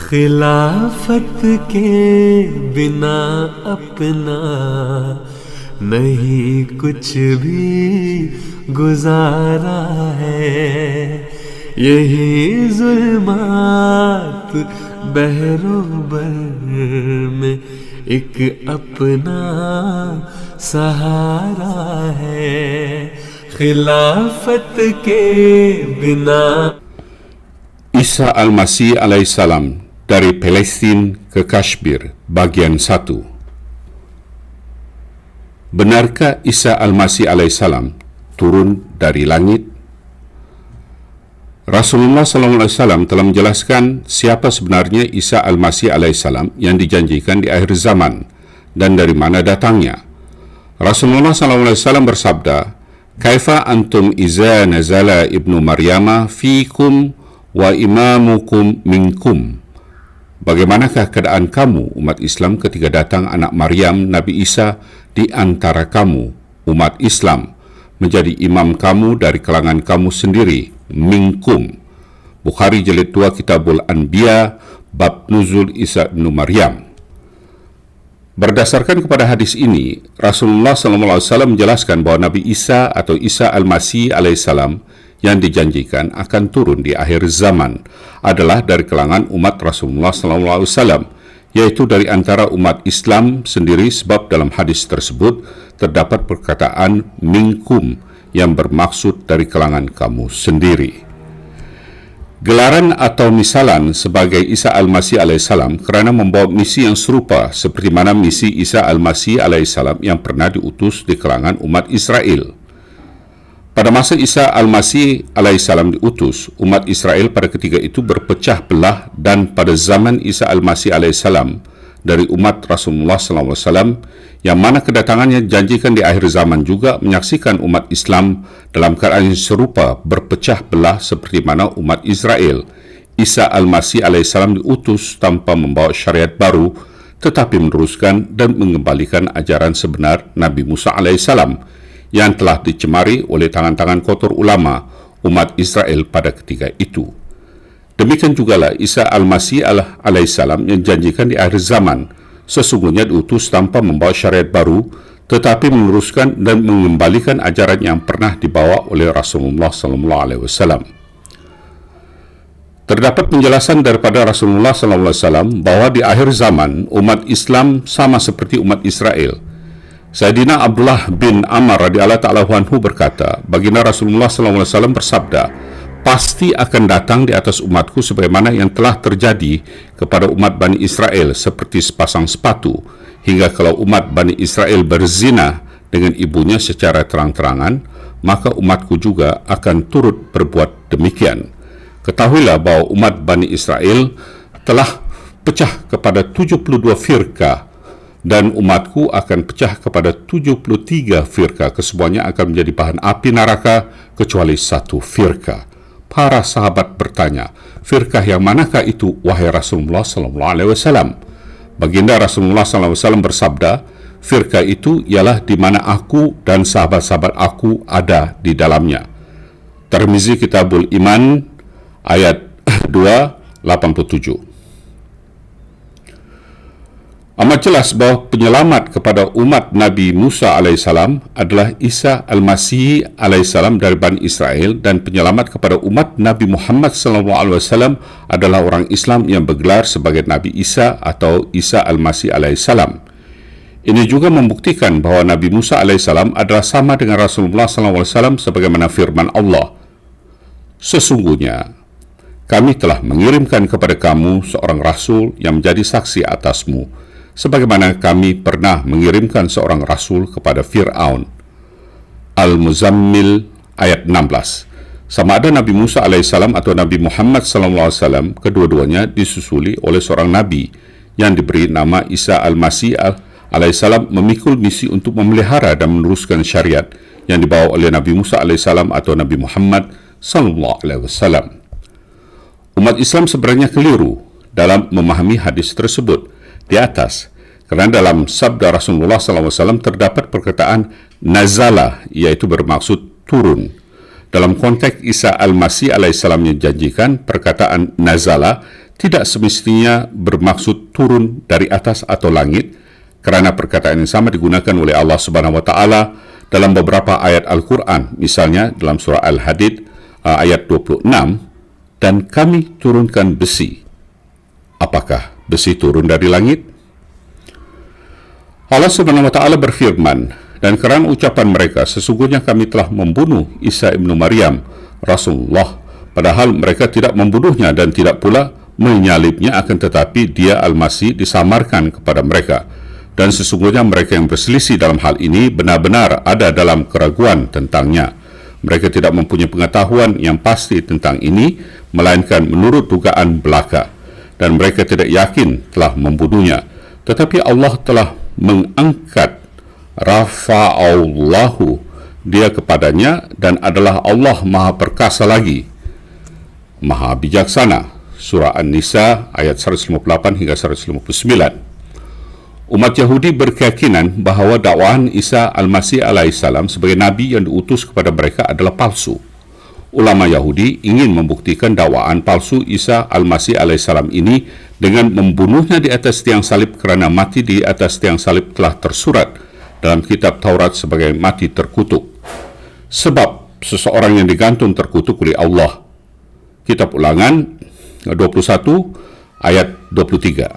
खिलाफत के बिना अपना नहीं कुछ भी गुजारा है, यही जुल्मात बहरोबर में एक अपना सहारा है। खिलाफत के बिना. Isa Al-Masih alaihissalam dari Palestina ke Kashmir, bagian 1. Benarkah Isa Al-Masih alaihissalam turun dari langit? Rasulullah SAW telah menjelaskan siapa sebenarnya Isa Al-Masih alaihissalam yang dijanjikan di akhir zaman dan dari mana datangnya. Rasulullah SAW bersabda, "Kaifa antum iza nazala ibnu Maryama fikum wa imamukum minkum." Bagaimanakah keadaan kamu, umat Islam, ketika datang anak Maryam, Nabi Isa, di antara kamu, umat Islam, menjadi imam kamu dari kalangan kamu sendiri, minkum. Bukhari jilid 2 Kitabul Anbiya, bab nuzul Isa ibnu Maryam. Berdasarkan kepada hadis ini, Rasulullah SAW menjelaskan bahwa Nabi Isa atau Isa Al-Masih alaihissalam yang dijanjikan akan turun di akhir zaman adalah dari kalangan umat Rasulullah SAW, yaitu dari antara umat Islam sendiri, sebab dalam hadis tersebut terdapat perkataan minkum yang bermaksud dari kalangan kamu sendiri. Gelaran atau misalan sebagai Isa Al-Masih alaihissalam kerana membawa misi yang serupa seperti mana misi Isa Al-Masih alaihissalam yang pernah diutus di kalangan umat Israel. Pada masa Isa Al-Masih alaihissalam diutus, umat Israel pada ketika itu berpecah belah, dan pada zaman Isa Al-Masih alaihissalam dari umat Rasulullah SAW, yang mana kedatangannya janjikan di akhir zaman juga menyaksikan umat Islam dalam keadaan yang serupa berpecah belah seperti mana umat Israel. Isa Al-Masih alaihissalam diutus tanpa membawa syariat baru, tetapi meneruskan dan mengembalikan ajaran sebenar Nabi Musa alaihissalam yang telah dicemari oleh tangan-tangan kotor ulama umat Israel pada ketika itu. Demikian jugalah Isa Al-Masih alaihissalam yang janjikan di akhir zaman sesungguhnya diutus tanpa membawa syariat baru, tetapi meneruskan dan mengembalikan ajaran yang pernah dibawa oleh Rasulullah SAW. Terdapat penjelasan daripada Rasulullah SAW bahwa di akhir zaman umat Islam sama seperti umat Israel. Sayyidina Abdullah bin Amr radhiyallahu ta'ala anhu berkata, baginda Rasulullah SAW bersabda, "Pasti akan datang di atas umatku sebagaimana yang telah terjadi kepada umat Bani Israel seperti sepasang sepatu, hingga kalau umat Bani Israel berzina dengan ibunya secara terang-terangan, maka umatku juga akan turut berbuat demikian. Ketahuilah bahwa umat Bani Israel telah pecah kepada 72 firqah, dan umatku akan pecah kepada 73 firqah. Kesemuanya akan menjadi bahan api neraka kecuali satu firqah." Para sahabat bertanya, "Firqah yang manakah itu, wahai Rasulullah SAW?" Baginda Rasulullah SAW bersabda, "Firqah itu ialah di mana aku dan sahabat-sahabat aku ada di dalamnya." Tirmizi Kitabul Iman ayat 287. Amat jelas bahawa penyelamat kepada umat Nabi Musa alaihissalam adalah Isa Al-Masih alaihissalam dari Bani Israel, dan penyelamat kepada umat Nabi Muhammad SAW adalah orang Islam yang bergelar sebagai Nabi Isa atau Isa Al-Masih alaihissalam. Ini juga membuktikan bahawa Nabi Musa alaihissalam adalah sama dengan Rasulullah SAW sebagaimana firman Allah, "Sesungguhnya kami telah mengirimkan kepada kamu seorang Rasul yang menjadi saksi atasmu, sebagaimana kami pernah mengirimkan seorang Rasul kepada Fir'aun." Al-Muzammil ayat 16. Sama ada Nabi Musa alaihissalam atau Nabi Muhammad SAW, kedua-duanya disusuli oleh seorang Nabi yang diberi nama Isa Al-Masih alaihissalam, memikul misi untuk memelihara dan meneruskan syariat yang dibawa oleh Nabi Musa alaihissalam atau Nabi Muhammad SAW. Umat Islam sebenarnya keliru dalam memahami hadis tersebut di atas, kerana dalam sabda Rasulullah SAW terdapat perkataan nazala, iaitu bermaksud turun. Dalam konteks Isa Al-Masih alaihissalam yang janjikan, perkataan nazala tidak semestinya bermaksud turun dari atas atau langit, kerana perkataan yang sama digunakan oleh Allah Subhanahu wa taala dalam beberapa ayat Al-Quran, misalnya dalam surah Al-Hadid ayat 26, dan kami turunkan besi. Apakah besi turun dari langit? Allah Subhanahu wa taala berfirman, dan kerana ucapan mereka, sesungguhnya kami telah membunuh Isa ibnu Maryam, Rasulullah, padahal mereka tidak membunuhnya dan tidak pula menyalibnya, akan tetapi dia Al-Masih disamarkan kepada mereka. Dan sesungguhnya mereka yang berselisih dalam hal ini benar-benar ada dalam keraguan tentangnya. Mereka tidak mempunyai pengetahuan yang pasti tentang ini, melainkan menurut dugaan belaka. Dan mereka tidak yakin telah membunuhnya. Tetapi Allah telah mengangkat rafa'allahu dia kepadanya, dan adalah Allah Maha Perkasa lagi, Maha Bijaksana. Surah An-Nisa ayat 158 hingga 159. Umat Yahudi berkeyakinan bahawa dakwaan Isa Al-Masih alaihissalam sebagai Nabi yang diutus kepada mereka adalah palsu. Ulama Yahudi ingin membuktikan dakwaan palsu Isa Al-Masih alaihissalam ini dengan membunuhnya di atas tiang salib, kerana mati di atas tiang salib telah tersurat dalam kitab Taurat sebagai mati terkutuk. Sebab seseorang yang digantung terkutuk oleh Allah. Kitab Ulangan 21 ayat 23.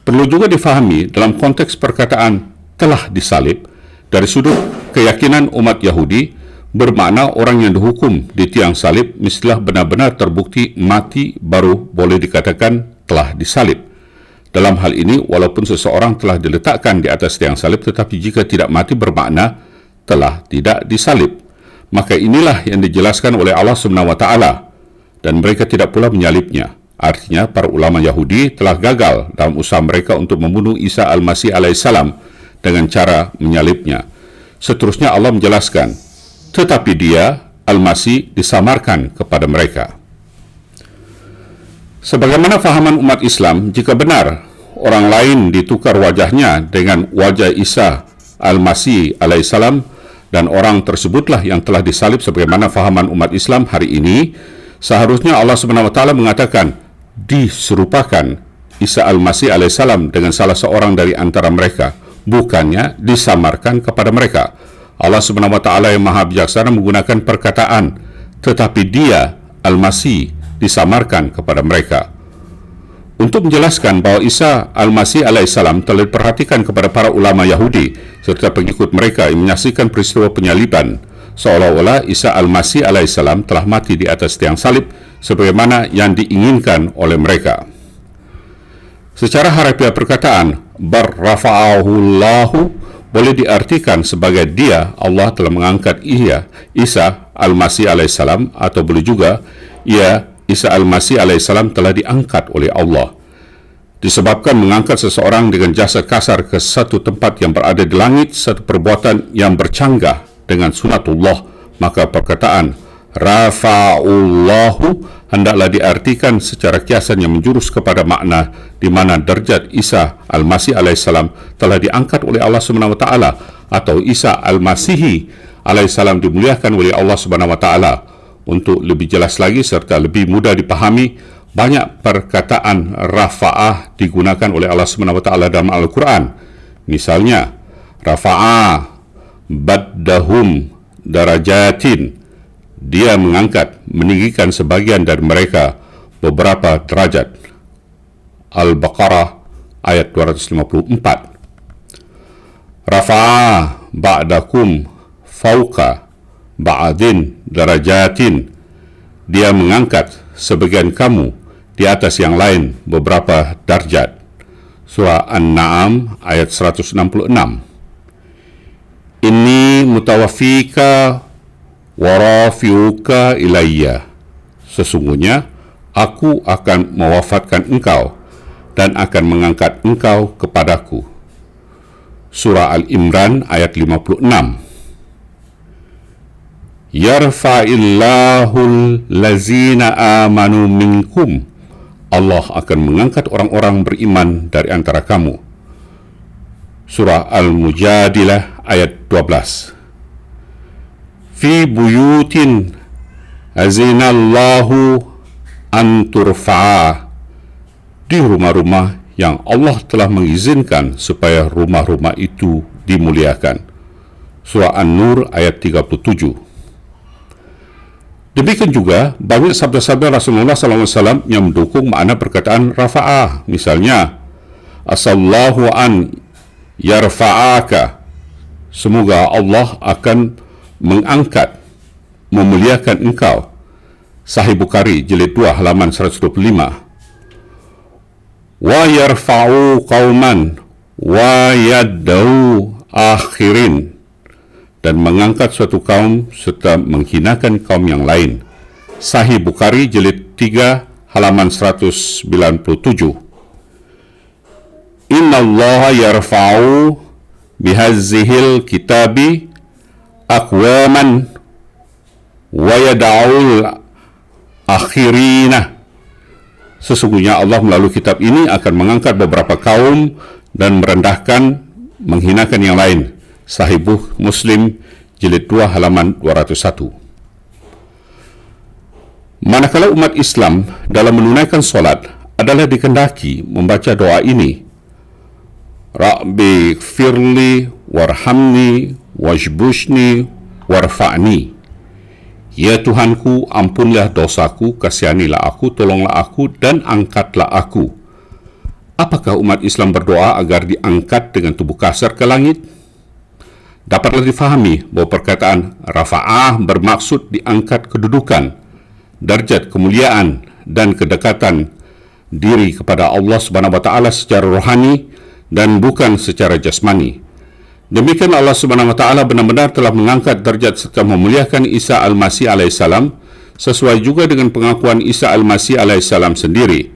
Perlu juga difahami dalam konteks perkataan telah disalib, dari sudut keyakinan umat Yahudi, bermakna orang yang dihukum di tiang salib mestilah benar-benar terbukti mati baru boleh dikatakan telah disalib. Dalam hal ini, walaupun seseorang telah diletakkan di atas tiang salib, tetapi jika tidak mati bermakna telah tidak disalib. Maka inilah yang dijelaskan oleh Allah Subhanahu wa taala, dan mereka tidak pula menyalibnya. Artinya, para ulama Yahudi telah gagal dalam usaha mereka untuk membunuh Isa Al-Masih alaihissalam dengan cara menyalibnya. Seterusnya Allah menjelaskan, tetapi dia, Al-Masih, disamarkan kepada mereka. Sebagaimana fahaman umat Islam, jika benar orang lain ditukar wajahnya dengan wajah Isa Al-Masih alaihissalam, dan orang tersebutlah yang telah disalib sebagaimana fahaman umat Islam hari ini, seharusnya Allah Subhanahu wa taala mengatakan, diserupakan Isa Al-Masih alaihissalam dengan salah seorang dari antara mereka, bukannya disamarkan kepada mereka. Allah Subhanahu wa taala yang Maha Bijaksana menggunakan perkataan tetapi dia Al-Masih disamarkan kepada mereka untuk menjelaskan bahawa Isa Al-Masih alaihissalam telah diperhatikan kepada para ulama Yahudi serta pengikut mereka yang menyaksikan peristiwa penyaliban, seolah-olah Isa Al-Masih alaihissalam telah mati di atas tiang salib sebagaimana yang diinginkan oleh mereka. Secara harafiah perkataan barrafa'ahullahu boleh diartikan sebagai dia, Allah telah mengangkat Isa Al-Masih alaihissalam, atau boleh juga Isa Al-Masih alaihissalam telah diangkat oleh Allah. Disebabkan mengangkat seseorang dengan jasad kasar ke satu tempat yang berada di langit, satu perbuatan yang bercanggah dengan sunatullah, maka perkataan rafa'ullahu hendaklah diartikan secara kiasan yang menjurus kepada makna di mana derajat Isa Al-Masih alaihissalam telah diangkat oleh Allah Subhanahu wa taala, atau Isa Al-Masih alaihissalam dimuliakan oleh Allah Subhanahu wa taala. Untuk lebih jelas lagi serta lebih mudah dipahami, banyak perkataan rafa'ah digunakan oleh Allah Subhanahu wa taala dalam Al-Quran. Misalnya, rafa'ah baddahum darajatin, dia mengangkat, meninggikan sebagian dari mereka beberapa derajat. Al-Baqarah ayat 254. Rafa'ah ba'dakum fauqa ba'adin darajatin, dia mengangkat sebagian kamu di atas yang lain beberapa darjat. Surah An-Na'am ayat 166. Inni mutawafika warafiuka ilayya, sesungguhnya aku akan mewafatkan engkau dan akan mengangkat engkau kepadaku. Surah Al-Imran ayat 56. Yarfa'illahul lazina amanu minkum, Allah akan mengangkat orang-orang beriman dari antara kamu. Surah Al-Mujadilah ayat 12. Fi buyutin azinallahu an turfa'a, di rumah-rumah yang Allah telah mengizinkan supaya rumah-rumah itu dimuliakan. Surah An-Nur ayat 37. Demikian juga banyak sabda-sabda Rasulullah SAW yang mendukung makna perkataan rafa'ah. Misalnya, asallahu an yarfa'aka, semoga Allah akan mengangkat, memuliakan engkau. Sahih Bukhari jilid 2 halaman 125. Wa yarfa'u qauman wa yaddau akhirin, dan mengangkat suatu kaum serta menghinakan kaum yang lain. Sahih Bukhari jilid 3 halaman 197. Inna Allah yarfa'u bihazihil kitabi aqwaman wa yada'ul akhirina. Sesungguhnya Allah melalui kitab ini akan mengangkat beberapa kaum dan merendahkan, menghinakan yang lain. Sahih Muslim jilid 2 halaman 201. Manakala umat Islam dalam menunaikan solat adalah dikehendaki membaca doa ini: Rabbi firli warhamni wajbushni warfa'ni. Ya Tuhanku, ampunlah dosaku, kasihanilah aku, tolonglah aku, dan angkatlah aku. Apakah umat Islam berdoa agar diangkat dengan tubuh kasar ke langit? Dapatlah difahami bahwa perkataan rafa'ah bermaksud diangkat kedudukan, darjat kemuliaan, dan kedekatan diri kepada Allah Subhanahu wa Ta'ala secara rohani dan bukan secara jasmani. Demikian Allah Subhanahu wa Ta'ala benar-benar telah mengangkat derajat serta memuliakan Isa Al-Masih alaihissalam sesuai juga dengan pengakuan Isa Al-Masih alaihissalam sendiri.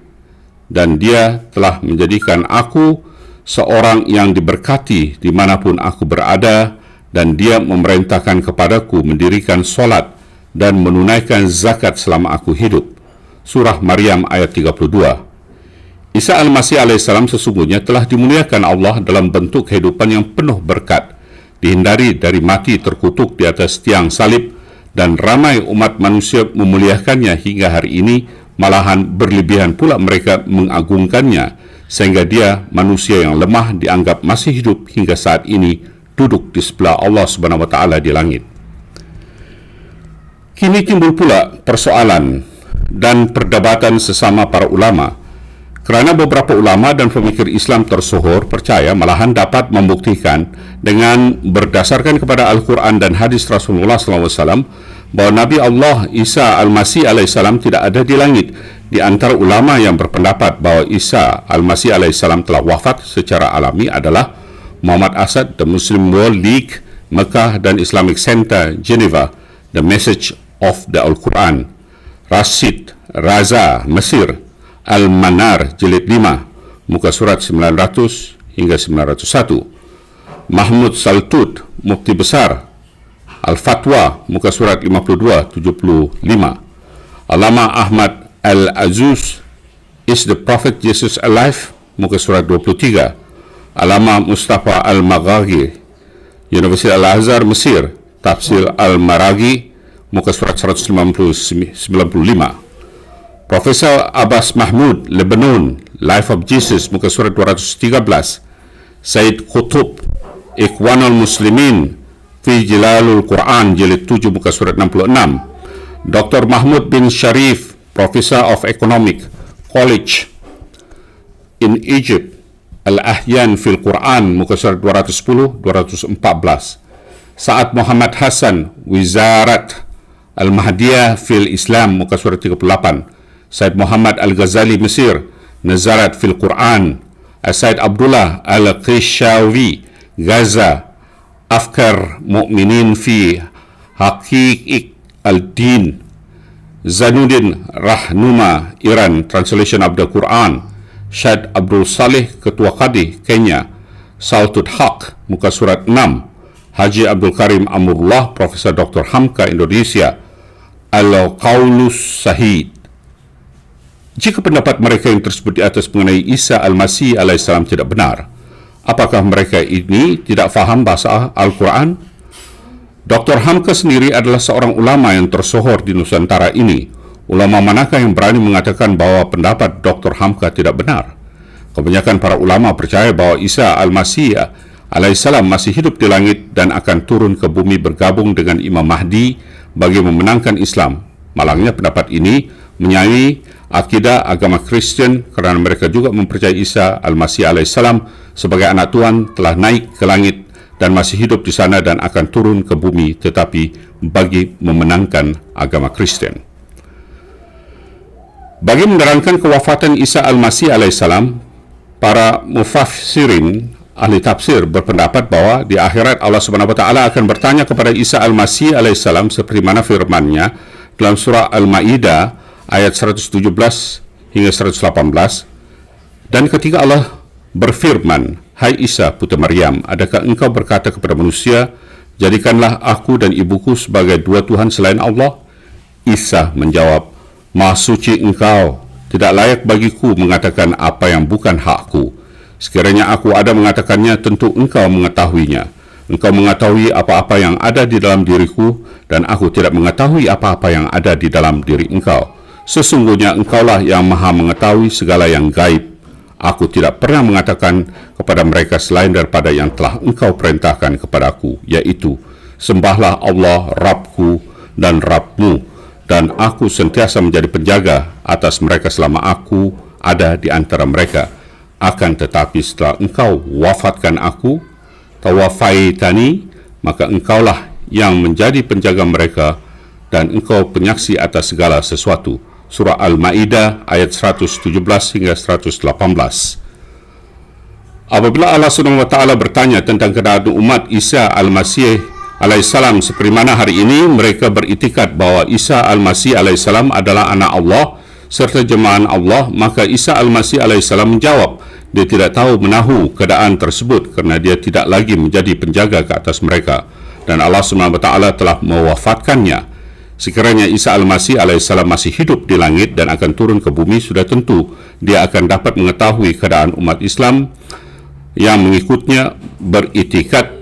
Dan dia telah menjadikan aku seorang yang diberkati dimanapun aku berada, dan dia memerintahkan kepadaku mendirikan solat dan menunaikan zakat selama aku hidup. Surah Maryam ayat 32. Isa Al-Masih alaihissalam sesungguhnya telah dimuliakan Allah dalam bentuk kehidupan yang penuh berkat, dihindari dari mati terkutuk di atas tiang salib, dan ramai umat manusia memuliakannya hingga hari ini, malahan berlebihan pula mereka mengagungkannya, sehingga dia manusia yang lemah dianggap masih hidup hingga saat ini, duduk di sebelah Allah Subhanahu wa Ta'ala di langit. Kini timbul pula persoalan dan perdebatan sesama para ulama, kerana beberapa ulama dan pemikir Islam tersohor percaya, malahan dapat membuktikan dengan berdasarkan kepada Al-Quran dan hadis Rasulullah SAW bahawa Nabi Allah Isa Al-Masih alaihissalam tidak ada di langit. Di antara ulama yang berpendapat bahawa Isa Al-Masih alaihissalam telah wafat secara alami adalah Muhammad Asad, The Muslim World League, Mekah, dan Islamic Center, Geneva, The Message of the Al-Quran, Rashid Raza, Mesir, Al-Manar jilid 5 muka surat 900 hingga 901, Mahmud Saltut, Mufti Besar, Al-Fatwa muka surat 52-75, Allama Ahmad Al-Azuz, Is the Prophet Jesus Alive, muka surat 23, Allama Mustafa Al-Maghagi, Universitas Al-Azhar Mesir, Tafsir Al-Maraghi, muka surat 195, Profesor Abbas Mahmud, Lebanon, Life of Jesus, muka surat 213, Said Qutub, Ikhwanul Muslimin, Fi Jilalul Quran, jilid 7, muka surat 66, Dr. Mahmud bin Sharif, Professor of Economic College in Egypt, Al-Ahyan fil Quran, muka surat 210-214, Sa'ad Muhammad Hasan, Wizarat Al-Mahdiyah fil Islam, muka surat 38, Said Muhammad Al-Ghazali Mesir, Nazarat fil Quran, Said Abdullah Al-Qishawi, Gaza, Afkar Mu'minin fi Haqiq Al-Din, Zanuddin Rahnuma, Iran, Translation of the Quran, Syed Abdul Saleh, Ketua Qadi, Kenya, Saltut Haq, muka surat 6, Haji Abdul Karim Amrullah, Profesor Dr. Hamka, Indonesia, Al-Qaulus Sahid. Jika pendapat mereka yang tersebut di atas mengenai Isa Al-Masih alaihissalam tidak benar, apakah mereka ini tidak faham bahasa Al-Quran? Dr. Hamka sendiri adalah seorang ulama yang tersohor di Nusantara ini. Ulama manakah yang berani mengatakan bahwa pendapat Dr. Hamka tidak benar? Kebanyakan para ulama percaya bahwa Isa Al-Masih alaihissalam masih hidup di langit dan akan turun ke bumi bergabung dengan Imam Mahdi bagi memenangkan Islam. Malangnya pendapat ini menyalahi akidah agama Kristen kerana mereka juga mempercayai Isa Al-Masih alaihissalam sebagai anak Tuhan telah naik ke langit dan masih hidup di sana dan akan turun ke bumi, tetapi bagi memenangkan agama Kristen. Bagi menerangkan kewafatan Isa Al-Masih alaihissalam, para mufassirin ahli tafsir berpendapat bahwa di akhirat Allah Subhanahu wa taala akan bertanya kepada Isa Al-Masih alaihissalam seperti mana firman-Nya dalam surah Al-Maidah ayat 117 hingga 118, dan ketika Allah berfirman, "Hai Isa putra Maryam, adakah engkau berkata kepada manusia, jadikanlah aku dan ibuku sebagai dua Tuhan selain Allah?" Isa menjawab, "Maha suci engkau, tidak layak bagiku mengatakan apa yang bukan hakku. Sekiranya aku ada mengatakannya, tentu engkau mengetahuinya. Engkau mengetahui apa-apa yang ada di dalam diriku, dan aku tidak mengetahui apa-apa yang ada di dalam diri engkau. Sesungguhnya engkaulah yang maha mengetahui segala yang gaib. Aku tidak pernah mengatakan kepada mereka selain daripada yang telah engkau perintahkan kepadaku, yaitu, sembahlah Allah Rabbku dan Rabbmu, dan aku sentiasa menjadi penjaga atas mereka selama aku ada di antara mereka. Akan tetapi setelah engkau wafatkan aku, tawafaitani, maka engkaulah yang menjadi penjaga mereka, dan engkau penyaksi atas segala sesuatu." Surah Al-Maidah ayat 117 hingga 118. Apabila Allah Subhanahu wa taala bertanya tentang keadaan umat Isa Al-Masih alaihissalam seperti mana hari ini, mereka beriktikad bahwa Isa Al-Masih alaihissalam adalah anak Allah serta jemaah Allah, maka Isa Al-Masih alaihissalam menjawab, dia tidak tahu menahu keadaan tersebut kerana dia tidak lagi menjadi penjaga ke atas mereka, dan Allah Subhanahu wa taala telah mewafatkannya. Sekiranya Isa Al-Masih alaihissalam masih hidup di langit dan akan turun ke bumi, sudah tentu dia akan dapat mengetahui keadaan umat Islam yang mengikutnya beriktikad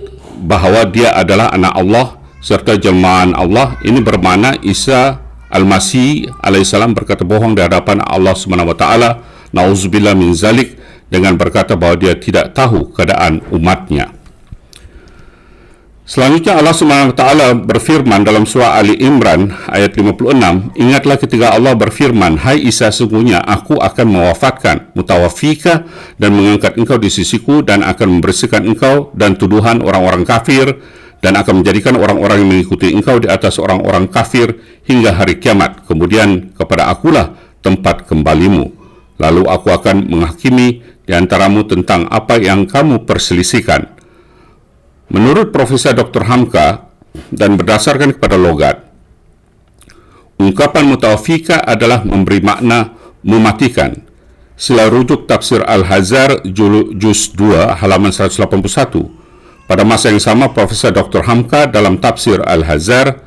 bahawa dia adalah anak Allah serta jemaah Allah. Ini bermakna Isa Al-Masih alaihissalam berkata bohong di hadapan Allah Subhanahu wa taala, nauzubillah min zalik, dengan berkata bahawa dia tidak tahu keadaan umatnya. Selanjutnya Allah Subhanahu wa taala berfirman dalam surah Ali Imran ayat 56, "Ingatlah ketika Allah berfirman, hai Isa, sesungguhnya aku akan mewafatkan, mutawafika, dan mengangkat engkau di sisiku, dan akan membersihkan engkau dan tuduhan orang-orang kafir, dan akan menjadikan orang-orang yang mengikuti engkau di atas orang-orang kafir hingga hari kiamat. Kemudian kepada akulah tempat kembalimu. Lalu aku akan menghakimi di antaramu tentang apa yang kamu perselisihkan." Menurut Profesor Dr. Hamka dan berdasarkan kepada logat, ungkapan mutawafika adalah memberi makna mematikan. Sila rujuk tafsir Al-Hazar juz 2 halaman 181. Pada masa yang sama, Profesor Dr. Hamka dalam tafsir Al-Hazar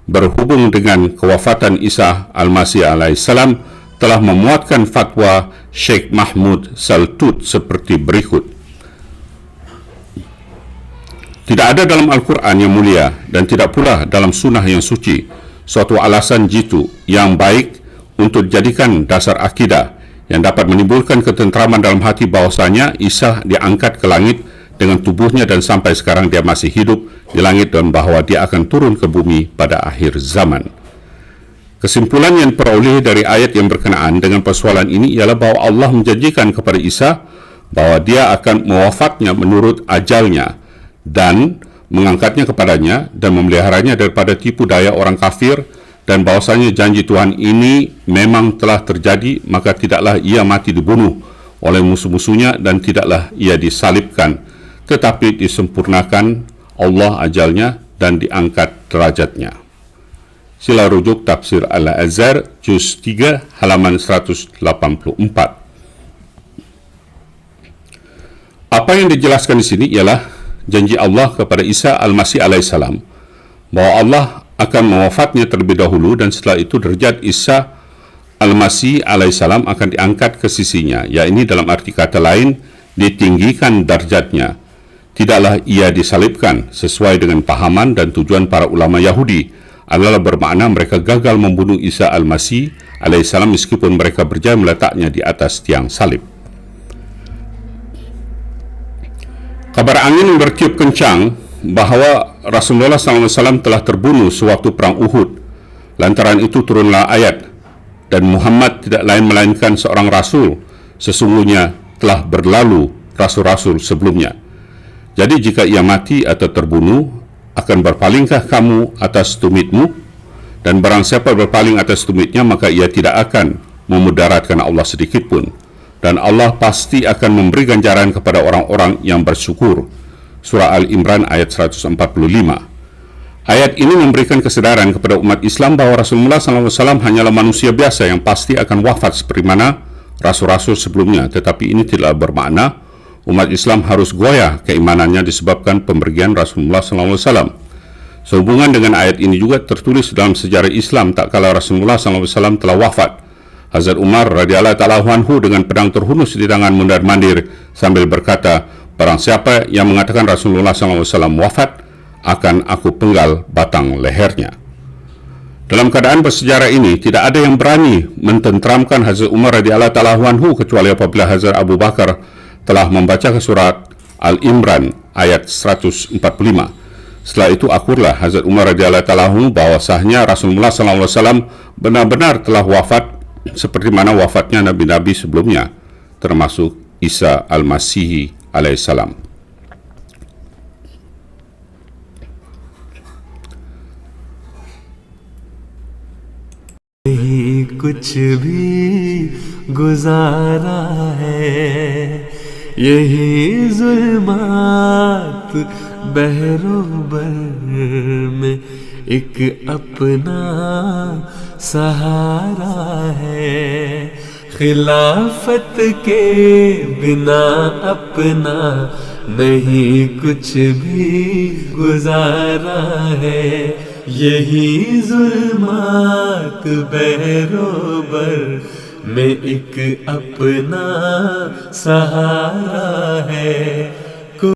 berhubung dengan kewafatan Isa Al-Masih alaihissalam telah memuatkan fatwa Syekh Mahmud Saltut seperti berikut. Tidak ada dalam Al-Quran yang mulia dan tidak pula dalam sunnah yang suci suatu alasan jitu yang baik untuk dijadikan dasar akidah yang dapat menimbulkan ketentraman dalam hati bahwasanya Isa diangkat ke langit dengan tubuhnya dan sampai sekarang dia masih hidup di langit, dan bahawa dia akan turun ke bumi pada akhir zaman. Kesimpulan yang diperoleh dari ayat yang berkenaan dengan persoalan ini ialah bahawa Allah menjanjikan kepada Isa bahawa dia akan mewafatnya menurut ajalnya dan mengangkatnya kepadanya dan memeliharanya daripada tipu daya orang kafir, dan bahwasanya janji Tuhan ini memang telah terjadi, maka tidaklah ia mati dibunuh oleh musuh-musuhnya dan tidaklah ia disalibkan, tetapi disempurnakan Allah ajalnya dan diangkat derajatnya. Sila rujuk tafsir Al-Azhar juz 3 halaman 184. Apa yang dijelaskan di sini ialah janji Allah kepada Isa Al-Masih alaihissalam bahawa Allah akan mewafatnya terlebih dahulu, dan setelah itu derajat Isa Al-Masih alaihissalam akan diangkat ke sisinya, yakni dalam arti kata lain ditinggikan darjatnya. Tidaklah ia disalibkan sesuai dengan pahaman dan tujuan para ulama Yahudi. adalah bermakna mereka gagal membunuh Isa Al-Masih alaihissalam meskipun mereka berjaya meletaknya di atas tiang salib. Kabar angin bertiup kencang bahawa Rasulullah SAW telah terbunuh sewaktu perang Uhud. Lantaran itu turunlah ayat, dan Muhammad tidak lain melainkan seorang rasul, sesungguhnya telah berlalu rasul-rasul sebelumnya. Jadi jika ia mati atau terbunuh, akan berpalingkah kamu atas tumitmu? Dan barang siapa berpaling atas tumitnya, maka ia tidak akan memudaratkan Allah sedikit pun. Dan Allah pasti akan memberi ganjaran kepada orang-orang yang bersyukur. Surah Al-Imran ayat 145. Ayat ini memberikan kesedaran kepada umat Islam bahawa Rasulullah SAW hanyalah manusia biasa yang pasti akan wafat seperti mana rasul-rasul sebelumnya. Tetapi ini tidak bermakna umat Islam harus goyah keimanannya disebabkan pembergian Rasulullah SAW. Sehubungan dengan ayat ini juga tertulis dalam sejarah Islam tak kala Rasulullah SAW telah wafat. Hazrat Umar radhiyallahu ta'ala anhu dengan pedang terhunus di tangan mundar-mandir sambil berkata, barang siapa yang mengatakan Rasulullah SAW wafat, akan aku penggal batang lehernya. Dalam keadaan bersejarah ini, tidak ada yang berani mententramkan Hazrat Umar radhiyallahu ta'ala anhu kecuali apabila Hazrat Abu Bakar telah membaca surat Al-Imran ayat 145. Setelah itu akurlah Hazrat Umar radhiyallahu ta'ala anhu bahawa sahnya Rasulullah SAW benar-benar telah wafat seperti mana wafatnya Nabi-Nabi sebelumnya, termasuk Isa Al-Masih alaihissalam. नहीं कुछ भी गुजारा है, यही जुल्मात बहरोबर में एक अपना सहारा है। खिलाफत के बिना अपना नहीं कुछ भी गुजारा है, यही जुल्मात बहरोबर में एक अपना सहारा है।